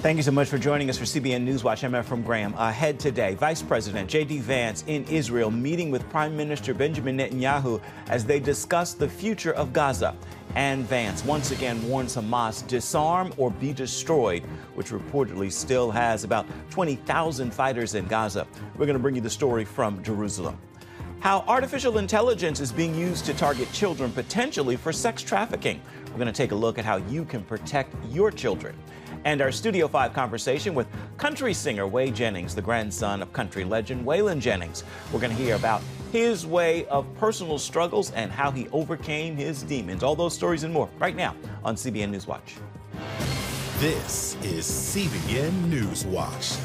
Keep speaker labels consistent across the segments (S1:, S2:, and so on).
S1: Thank you so much for joining us for CBN NewsWatch. I'm Efrem Graham. Ahead today, Vice President J.D. Vance in Israel meeting with Prime Minister Benjamin Netanyahu as they discuss the future of Gaza. And Vance once again warns Hamas, disarm or be destroyed, which reportedly still has about 20,000 fighters in Gaza. We're going to bring you the story from Jerusalem. How artificial intelligence is being used to target children potentially for sex trafficking. We're going to take a look at how you can protect your children. And our Studio 5 conversation with country singer Whey Jennings, the grandson of country legend Waylon Jennings. We're going to hear about his way of personal struggles and how he overcame his demons. All those stories and more right now on CBN NewsWatch.
S2: This is CBN NewsWatch.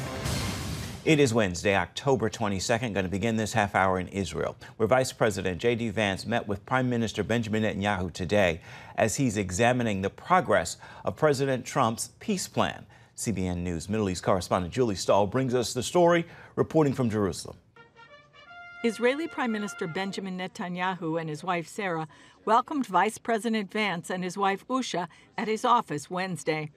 S1: It is Wednesday, October 22nd, going to begin this half hour in Israel, where Vice President J.D. Vance met with Prime Minister Benjamin Netanyahu today as he's examining the progress of President Trump's peace plan. CBN News Middle East correspondent Julie Stahl brings us the story, reporting from Jerusalem.
S3: Israeli Prime Minister Benjamin Netanyahu and his wife Sarah welcomed Vice President Vance and his wife Usha at his office Wednesday.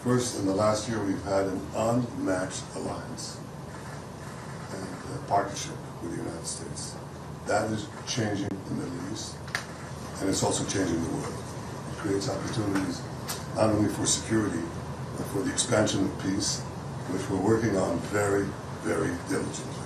S4: First, in the last year, we've had an unmatched alliance and partnership with the United States. That is changing the Middle East, and it's also changing the world. It creates opportunities not only for security, but for the expansion of peace, which we're working on very, very diligently.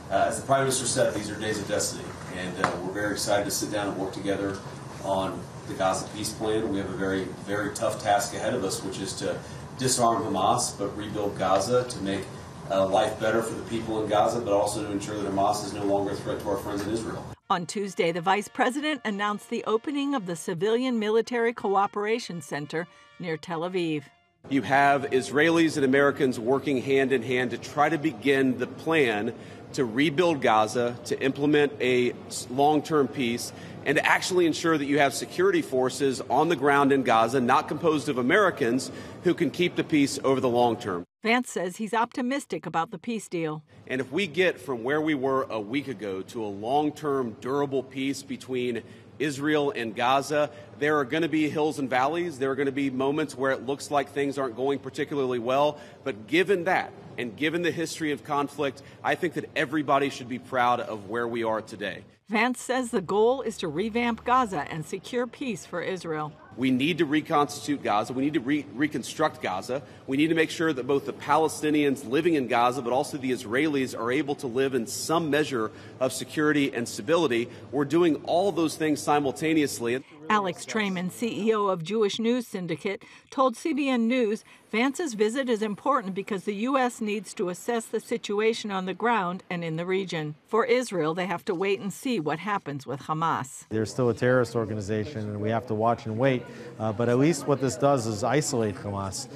S5: As the Prime Minister said, these are days of destiny, and we're very excited to sit down and work together on the Gaza peace plan. We have a very, very tough task ahead of us, which is to disarm Hamas, but rebuild Gaza to make life better for the people in Gaza, but also to ensure that Hamas is no longer a threat to our friends in Israel.
S3: On Tuesday, the vice president announced the opening of the Civilian Military Cooperation Center near Tel Aviv.
S6: You have Israelis and Americans working hand in hand to try to begin the plan to rebuild Gaza, to implement a long-term peace, and to actually ensure that you have security forces on the ground in Gaza, not composed of Americans, who can keep the peace over the long term.
S3: Vance says he's optimistic about the peace deal.
S6: And if we get from where we were a week ago to a long-term, durable peace between Israel and Gaza, there are going to be hills and valleys. There are going to be moments where it looks like things aren't going particularly well. But given that, and given the history of conflict, I think that everybody should be proud of where we are today.
S3: Vance says the goal is to revamp Gaza and secure peace for Israel.
S6: We need to reconstitute Gaza. We need to reconstruct Gaza. We need to make sure that both the Palestinians living in Gaza, but also the Israelis, are able to live in some measure of security and stability. We're doing all those things simultaneously.
S3: Alex Trayman, CEO of Jewish News Syndicate, told CBN News Vance's visit is important because the U.S. needs to assess the situation on the ground and in the region. For Israel, they have to wait and see what happens with Hamas.
S7: They're still a terrorist organization, and we have to watch and wait. But at least what this does is isolate Hamas,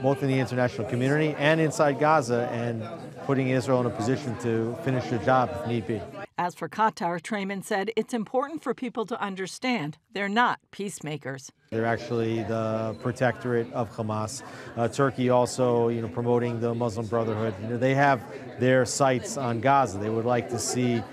S7: both in the international community and inside Gaza, and putting Israel in a position to finish the job if need be.
S3: As for Qatar, Trayman said it's important for people to understand they're not peacemakers.
S7: They're actually the protectorate of Hamas. Turkey also, promoting the Muslim Brotherhood. They have their sights on Gaza. They would like to see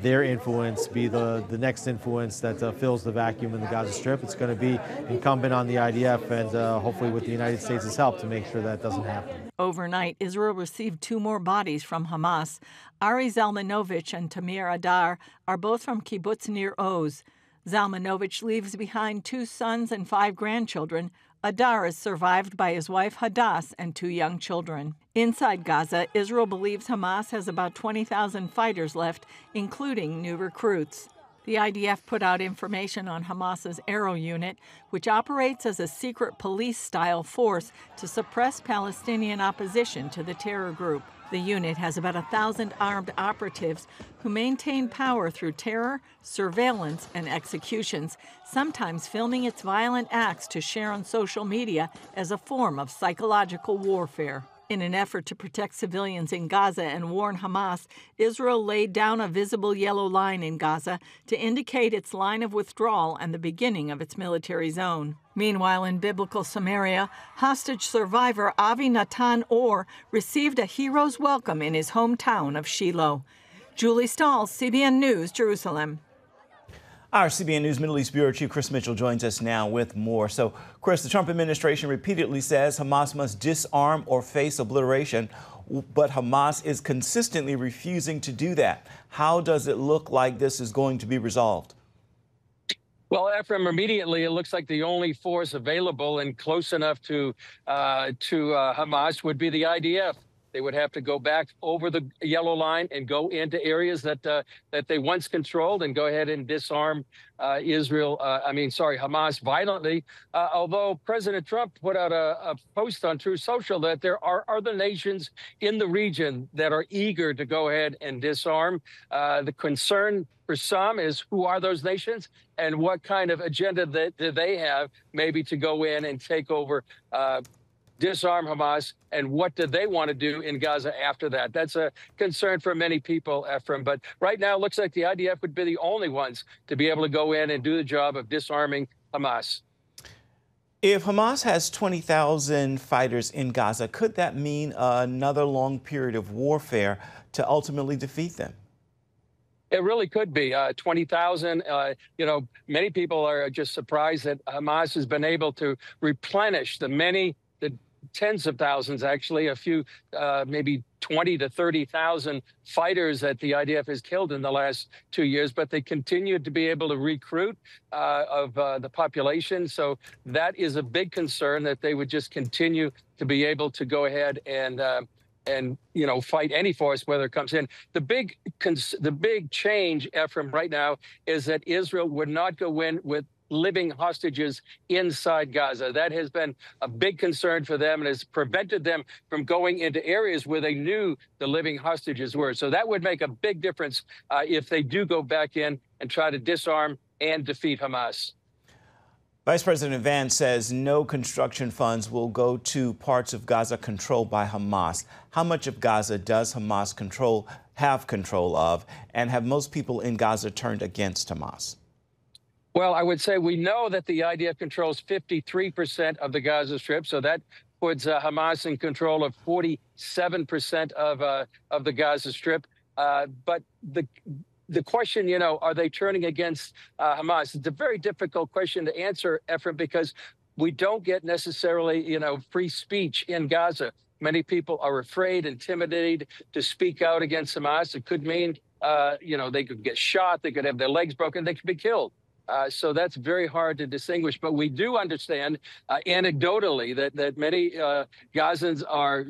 S7: their influence be the next influence that fills the vacuum in the Gaza Strip. It's going to be incumbent on the IDF and hopefully with the United States' help to make sure that doesn't happen.
S3: Overnight, Israel received 2 more bodies from Hamas. Ari Zalmanovich and Tamir Adar are both from Kibbutz Nir Oz. Zalmanovich leaves behind 2 sons and 5 grandchildren. Adar is survived by his wife Hadass and 2 young children. Inside Gaza, Israel believes Hamas has about 20,000 fighters left, including new recruits. The IDF put out information on Hamas's Arrow unit, which operates as a secret police-style force to suppress Palestinian opposition to the terror group. The unit has about 1,000 armed operatives who maintain power through terror, surveillance, and executions, sometimes filming its violent acts to share on social media as a form of psychological warfare. In an effort to protect civilians in Gaza and warn Hamas, Israel laid down a visible yellow line in Gaza to indicate its line of withdrawal and the beginning of its military zone. Meanwhile, in biblical Samaria, hostage survivor Avi Natan Or received a hero's welcome in his hometown of Shiloh. Julie Stahl, CBN News, Jerusalem.
S1: Our CBN News Middle East Bureau Chief Chris Mitchell joins us now with more. So, Chris, the Trump administration repeatedly says Hamas must disarm or face obliteration, but Hamas is consistently refusing to do that. How does it look like this is going to be resolved?
S8: Well, Ephraim, immediately it looks like the only force available and close enough to Hamas would be the IDF. They would have to go back over the yellow line and go into areas that they once controlled and go ahead and disarm Hamas violently. Although President Trump put out a post on Truth Social that there are other nations in the region that are eager to go ahead and disarm. The concern for some is who are those nations and what kind of agenda do they have maybe to go in and take over disarm Hamas, and what do they want to do in Gaza after that? That's a concern for many people, Ephraim. But right now, it looks like the IDF would be the only ones to be able to go in and do the job of disarming Hamas.
S1: If Hamas has 20,000 fighters in Gaza, could that mean another long period of warfare to ultimately defeat them?
S8: It really could be 20,000. Many people are just surprised that Hamas has been able to replenish the tens of thousands, actually, a few, maybe 20 to 30,000 fighters that the IDF has killed in the last 2 years, but they continue to be able to recruit the population. So that is a big concern, that they would just continue to be able to go ahead and fight any force, whether it comes in. The big change, Ephraim, right now is that Israel would not go in with living hostages inside Gaza. That has been a big concern for them and has prevented them from going into areas where they knew the living hostages were. So that would make a big difference if they do go back in and try to disarm and defeat Hamas.
S1: Vice President Vance says no construction funds will go to parts of Gaza controlled by Hamas. How much of Gaza does Hamas have control of, and have most people in Gaza turned against Hamas?
S8: Well, I would say we know that the IDF controls 53% of the Gaza Strip, so that puts Hamas in control of 47% of the Gaza Strip. But the question, are they turning against Hamas? It's a very difficult question to answer, Ephraim, because we don't get necessarily, free speech in Gaza. Many people are afraid, intimidated to speak out against Hamas. It could mean, they could get shot, they could have their legs broken, they could be killed. So that's very hard to distinguish. But we do understand anecdotally that many Gazans are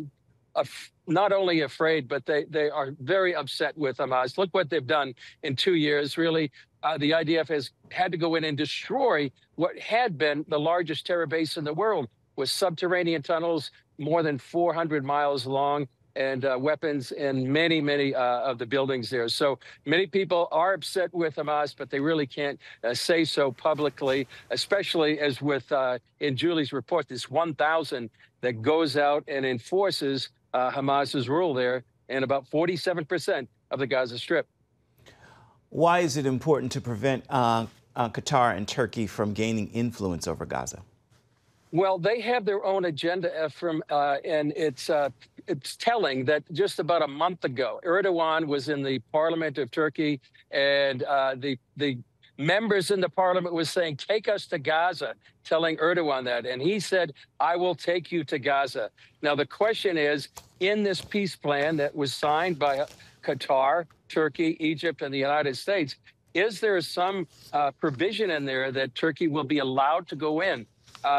S8: not only afraid, but they are very upset with Hamas. Look what they've done in 2 years. Really, the IDF has had to go in and destroy what had been the largest terror base in the world, with subterranean tunnels more than 400 miles long, and weapons in many of the buildings there. So many people are upset with Hamas, but they really can't say so publicly, especially as with, in Julie's report, this 1,000 that goes out and enforces Hamas's rule there in about 47% of the Gaza Strip.
S1: Why is it important to prevent Qatar and Turkey from gaining influence over Gaza?
S8: Well, they have their own agenda, Ephraim, and it's telling that just about a month ago, Erdogan was in the parliament of Turkey, and the members in the parliament was saying, "Take us to Gaza," telling Erdogan that. And he said, "I will take you to Gaza." Now, the question is, in this peace plan that was signed by Qatar, Turkey, Egypt, and the United States, is there some provision in there that Turkey will be allowed to go in?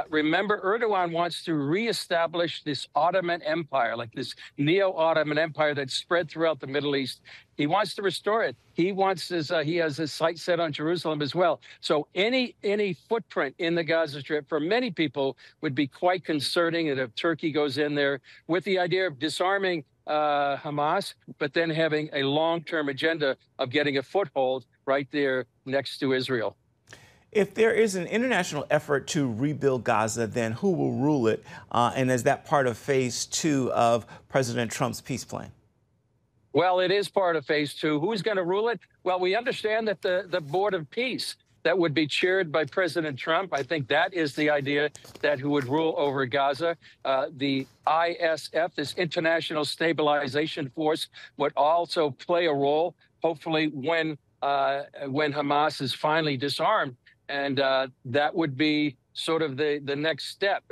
S8: Remember, Erdogan wants to reestablish this Ottoman Empire, like this neo-Ottoman Empire that spread throughout the Middle East. He wants to restore it. He has his sights set on Jerusalem as well. So any footprint in the Gaza Strip for many people would be quite concerning. And if Turkey goes in there with the idea of disarming Hamas, but then having a long-term agenda of getting a foothold right there next to Israel.
S1: If there is an international effort to rebuild Gaza, then who will rule it? And is that part of phase 2 of President Trump's peace plan?
S8: Well, it is part of phase 2. Who's going to rule it? Well, we understand that the Board of Peace that would be chaired by President Trump, I think that is the idea, that who would rule over Gaza. The ISF, this International Stabilization Force, would also play a role, hopefully, when when Hamas is finally disarmed. And that would be sort of the next step.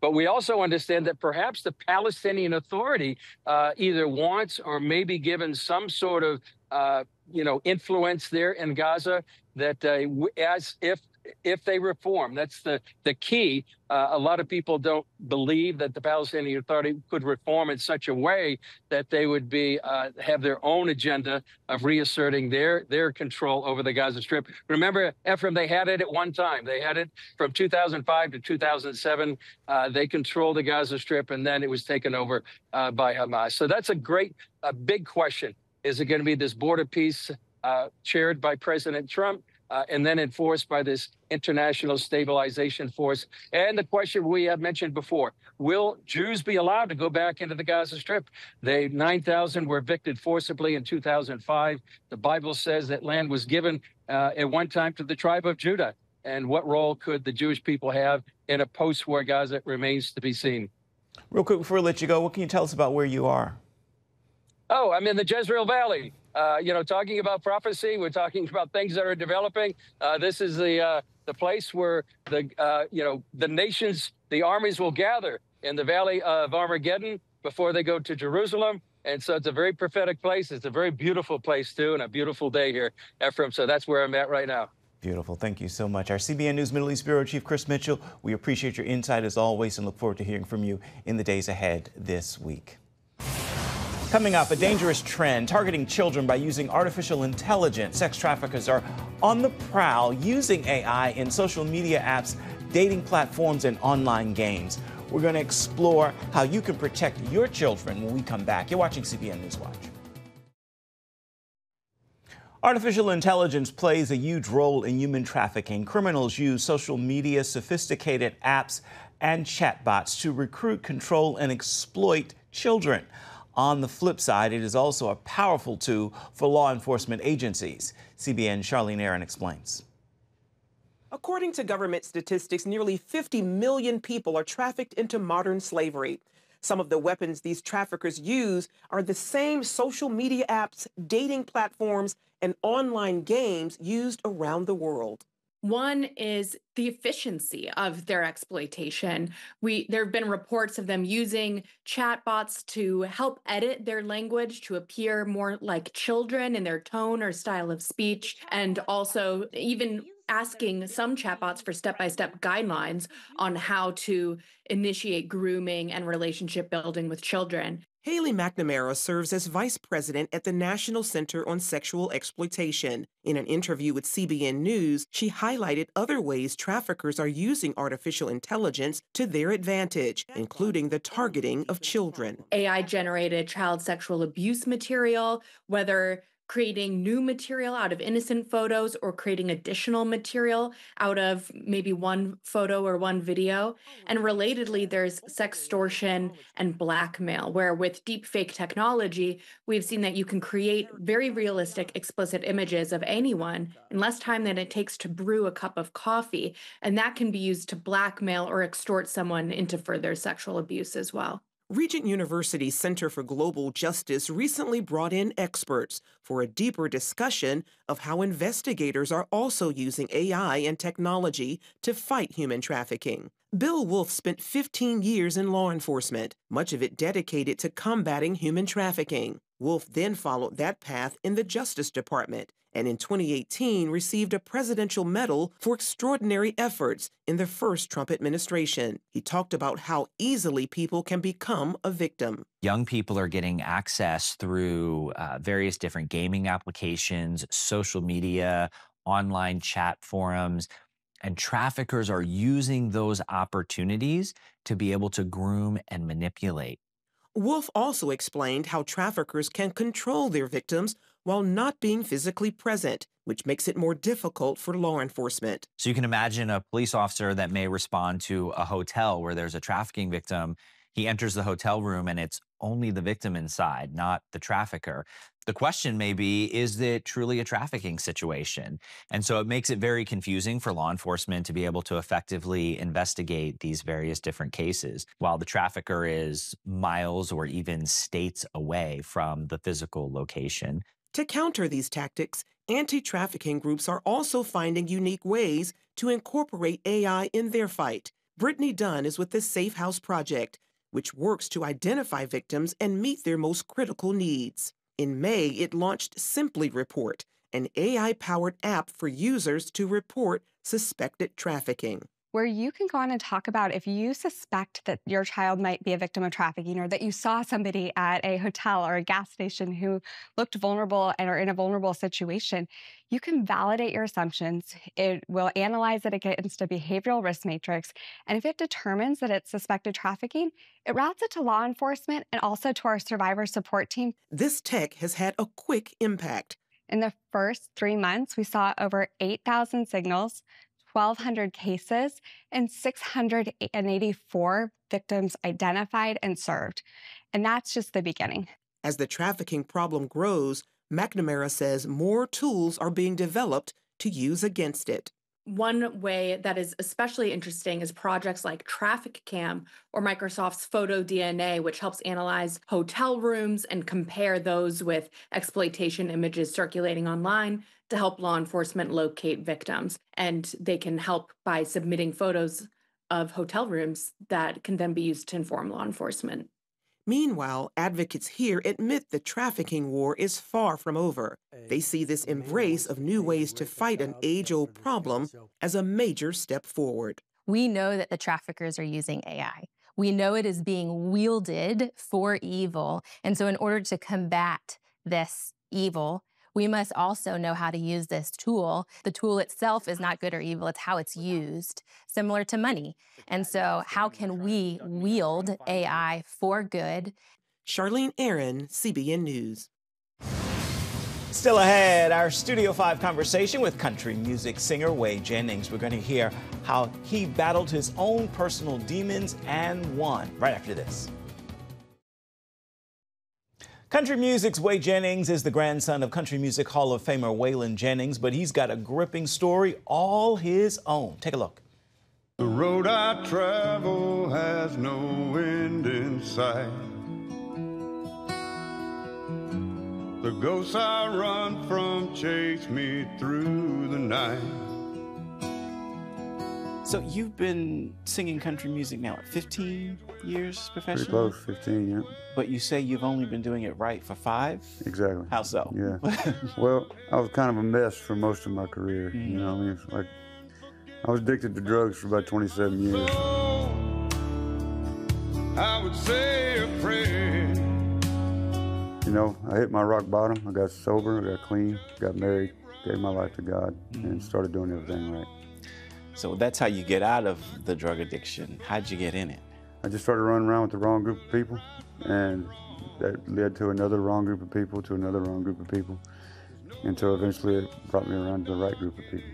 S8: But we also understand that perhaps the Palestinian Authority either wants or may be given some sort of influence there in Gaza, that as if they reform. That's the key. A lot of people don't believe that the Palestinian Authority could reform in such a way that they would be have their own agenda of reasserting their control over the Gaza Strip. Remember, Ephraim, they had it at one time. They had it from 2005 to 2007. They controlled the Gaza Strip, and then it was taken over by Hamas. So that's a big question. Is it going to be this border peace chaired by President Trump? And then enforced by this international stabilization force? And the question we have mentioned before, will Jews be allowed to go back into the Gaza Strip? 9,000 were evicted forcibly in 2005. The Bible says that land was given at one time to the tribe of Judah. And what role could the Jewish people have in a post-war Gaza remains to be seen.
S1: Real quick before we let you go, what can you tell us about where you are?
S8: Oh, I'm in the Jezreel Valley. Talking about prophecy, we're talking about things that are developing. This is the place where the nations, the armies will gather in the Valley of Armageddon before they go to Jerusalem. And so it's a very prophetic place. It's a very beautiful place, too, and a beautiful day here, Ephraim. So that's where I'm at right now.
S1: Beautiful. Thank you so much. Our CBN News Middle East Bureau Chief Chris Mitchell, we appreciate your insight as always and look forward to hearing from you in the days ahead this week. Coming up, a dangerous trend targeting children by using artificial intelligence. Sex traffickers are on the prowl using AI in social media apps, dating platforms, and online games. We're going to explore how you can protect your children when we come back. You're watching CBN NewsWatch. Artificial intelligence plays a huge role in human trafficking. Criminals use social media, sophisticated apps, and chatbots to recruit, control, and exploit children. On the flip side, it is also a powerful tool for law enforcement agencies. CBN Charlene Aaron explains.
S9: According to government statistics, nearly 50 million people are trafficked into modern slavery. Some of the weapons these traffickers use are the same social media apps, dating platforms, and online games used around the world.
S10: One is the efficiency of their exploitation. There have been reports of them using chatbots to help edit their language to appear more like children in their tone or style of speech, and also even asking some chatbots for step-by-step guidelines on how to initiate grooming and relationship building with children.
S9: Haley McNamara serves as vice president at the National Center on Sexual Exploitation. In an interview with CBN News, she highlighted other ways traffickers are using artificial intelligence to their advantage, including the targeting of children.
S10: AI-generated child sexual abuse material, whether creating new material out of innocent photos or creating additional material out of maybe one photo or one video. And relatedly, there's sextortion and blackmail, where with deepfake technology, we've seen that you can create very realistic, explicit images of anyone in less time than it takes to brew a cup of coffee. And that can be used to blackmail or extort someone into further sexual abuse as well.
S9: Regent University's Center for Global Justice recently brought in experts for a deeper discussion of how investigators are also using AI and technology to fight human trafficking. Bill Wolf spent 15 years in law enforcement, much of it dedicated to combating human trafficking. Wolf then followed that path in the Justice Department, and in 2018 received a presidential medal for extraordinary efforts in the first Trump administration. He talked about how easily people can become a victim.
S11: Young people are getting access through various different gaming applications, social media, online chat forums, and traffickers are using those opportunities to be able to groom and manipulate.
S9: Wolf also explained how traffickers can control their victims while not being physically present, which makes it more difficult for law enforcement.
S11: So you can imagine a police officer that may respond to a hotel where there's a trafficking victim. He enters the hotel room and it's only the victim inside, not the trafficker. The question may be, is it truly a trafficking situation? And so it makes it very confusing for law enforcement to be able to effectively investigate these various different cases while the trafficker is miles or even states away from the physical location.
S9: To counter these tactics, Anti-trafficking groups are also finding unique ways to incorporate AI in their fight. Brittany Dunn is with the Safe House Project, which works to identify victims and meet their most critical needs. In May, it launched Simply Report, an AI-powered app for users to report suspected trafficking.
S12: Where you can go on and talk about if you suspect that your child might be a victim of trafficking, or that you saw somebody at a hotel or a gas station who looked vulnerable and are in a vulnerable situation, you can validate your assumptions. It will analyze it against a behavioral risk matrix. And if it determines that it's suspected trafficking, it routes it to law enforcement and also to our survivor support team.
S9: This tech has had a quick impact.
S12: In the first 3 months, we saw over 8,000 signals, 1,200 cases, and 684 victims identified and served. And that's just the beginning.
S9: As the trafficking problem grows, McNamara says more tools are being developed to use against it.
S10: One way that is especially interesting is projects like Traffic Cam or Microsoft's Photo DNA, which helps analyze hotel rooms and compare those with exploitation images circulating online to help law enforcement locate victims. And they can help by submitting photos of hotel rooms that can then be used to inform law enforcement.
S9: Meanwhile, advocates here admit the trafficking war is far from over. They see this embrace of new ways to fight an age-old problem as a major step forward.
S13: We know that the traffickers are using AI. We know it is being wielded for evil. And so in order to combat this evil, we must also know how to use this tool. The tool itself is not good or evil, it's how it's used, similar to money. And so how can we wield AI for good?
S9: Charlene Aaron, CBN News.
S1: Still ahead, our Studio 5 conversation with country music singer Whey Jennings. We're going to hear how he battled his own personal demons and won right after this. Country music's Whey Jennings is the grandson of Country Music Hall of Famer Waylon Jennings, but he's got a gripping story all his own. Take a look.
S14: The road I travel has no end in sight. The ghosts I run from chase me through the night.
S1: So you've been singing country music now, 15 years professionally?
S14: Pretty close, 15, yeah.
S1: But you say you've only been doing it right for 5?
S14: Exactly.
S1: How so?
S14: Yeah. Well, I was kind of a mess for most of my career. You know what I mean? It's like, I was addicted to drugs for about 27 years. Oh, I would say a prayer. You know, I hit my rock bottom. I got sober, I got clean, got married, gave my life to God, and started doing everything right.
S1: So that's how you get out of the drug addiction. How'd you get in it?
S14: I just started running around with the wrong group of people, and that led to another wrong group of people, to another wrong group of people, until eventually it brought me around to the right group of people.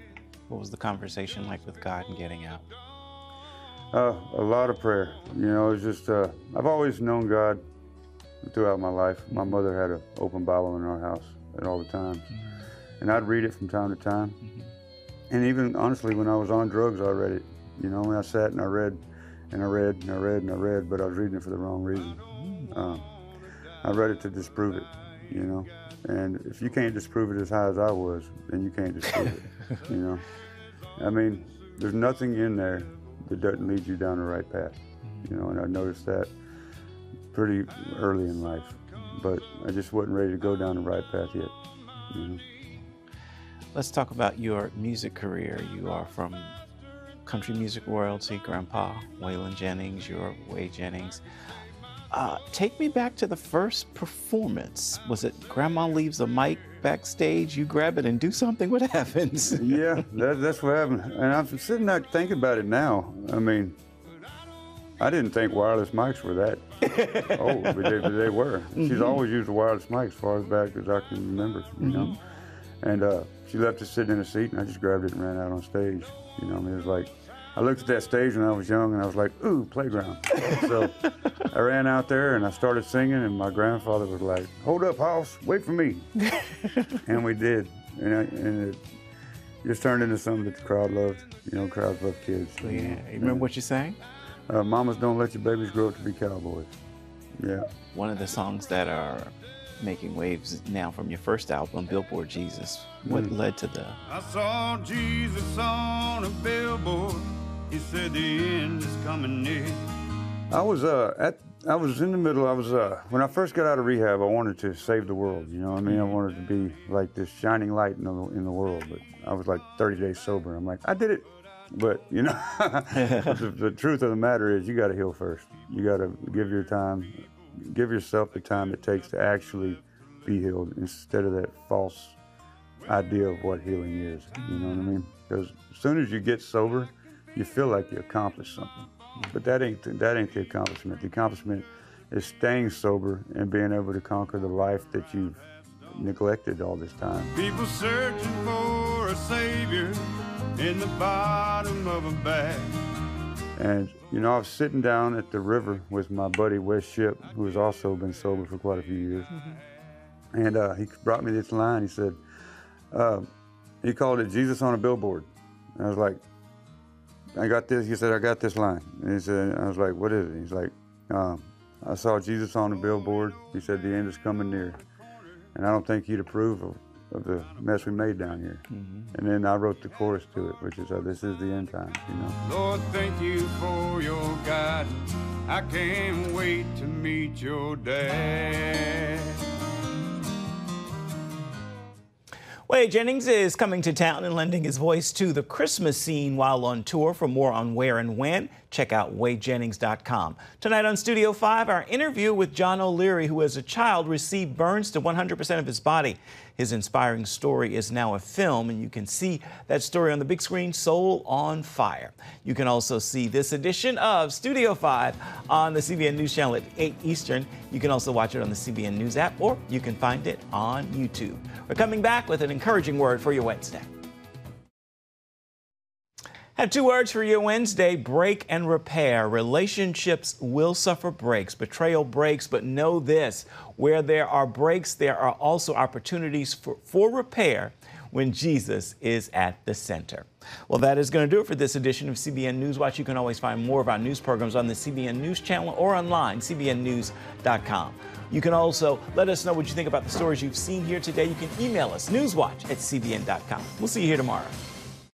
S1: What was the conversation like with God and getting out?
S14: A lot of prayer. You know, it's just, I've always known God throughout my life. My mother had an open Bible in our house all the time, and I'd read it from time to time. And even, honestly, when I was on drugs, I read it. You know, when I sat and I read, and I read, and I read, and I read, but I was reading it for the wrong reason. I read it to disprove it, you know? And if you can't disprove it as high as I was, then you can't disprove it, you know? I mean, there's nothing in there that doesn't lead you down the right path, you know? And I noticed that pretty early in life, but I just wasn't ready to go down the right path yet, you know?
S1: Let's talk about your music career. You are from country music royalty, Grandpa Waylon Jennings, you're Whey Jennings. Take me back to the first performance. Was it Grandma leaves a mic backstage, you grab it and do something? What happens?
S14: Yeah, that's what happened. And I'm sitting there thinking about it now. I mean, I didn't think wireless mics were that old, but they were. She's always used a wireless mic as far as back as I can remember, you know. And she left us sitting in a seat, and I just grabbed it and ran out on stage. You know, I mean, it was like, I looked at that stage when I was young, and I was like, ooh, playground. So I ran out there, and I started singing, and my grandfather was like, hold up, House, wait for me. And we did. And it just turned into something that the crowd loved. You know, crowds love kids.
S1: Yeah. You remember what you sang?
S14: Mamas don't let your babies grow up to be cowboys. Yeah.
S1: One of the songs that are making waves now from your first album, Billboard Jesus. What led to the...
S14: I saw Jesus on a billboard. He said the end is coming near. I was in the middle. When I first got out of rehab, I wanted to save the world. You know what I mean? I wanted to be like this shining light in the world. But I was like 30 days sober. I'm like, I did it. But, you know, the truth of the matter is you got to heal first. You got to give yourself the time it takes to actually be healed instead of that false idea of what healing is. You know what I mean? Because as soon as you get sober, you feel like you accomplished something. But that ain't the accomplishment. The accomplishment is staying sober and being able to conquer the life that you've neglected all this time. People searching for a savior in the bottom of a bag. And, you know, I was sitting down at the river with my buddy Wes Ship, who has also been sober for quite a few years. And he brought me this line. He said, he called it Jesus on a Billboard. And I was like, I got this. He said, I got this line. And he said, I was like, what is it? He's like, I saw Jesus on a billboard. He said, the end is coming near. And I don't think he'd approve of the mess we made down here. And then I wrote the chorus to it, which is, this is the end time, you know. Lord, thank you for your guidance. I can't wait to meet your dad.
S1: Whey Jennings is coming to town and lending his voice to the Christmas scene while on tour. For more on where and when, check out wheyjennings.com. Tonight on Studio 5, our interview with John O'Leary, who as a child received burns to 100% of his body. His inspiring story is now a film, and you can see that story on the big screen, Soul on Fire. You can also see this edition of Studio 5 on the CBN News Channel at 8 Eastern. You can also watch it on the CBN News app, or you can find it on YouTube. We're coming back with an encouraging word for your Wednesday. Have two words for you Wednesday: break and repair. Relationships will suffer breaks, betrayal breaks, but know this: where there are breaks, there are also opportunities for repair when Jesus is at the center. Well, that is going to do it for this edition of CBN NewsWatch. You can always find more of our news programs on the CBN News Channel or online, cbnnews.com. You can also let us know what you think about the stories you've seen here today. You can email us, newswatch@cbn.com. We'll see you here tomorrow.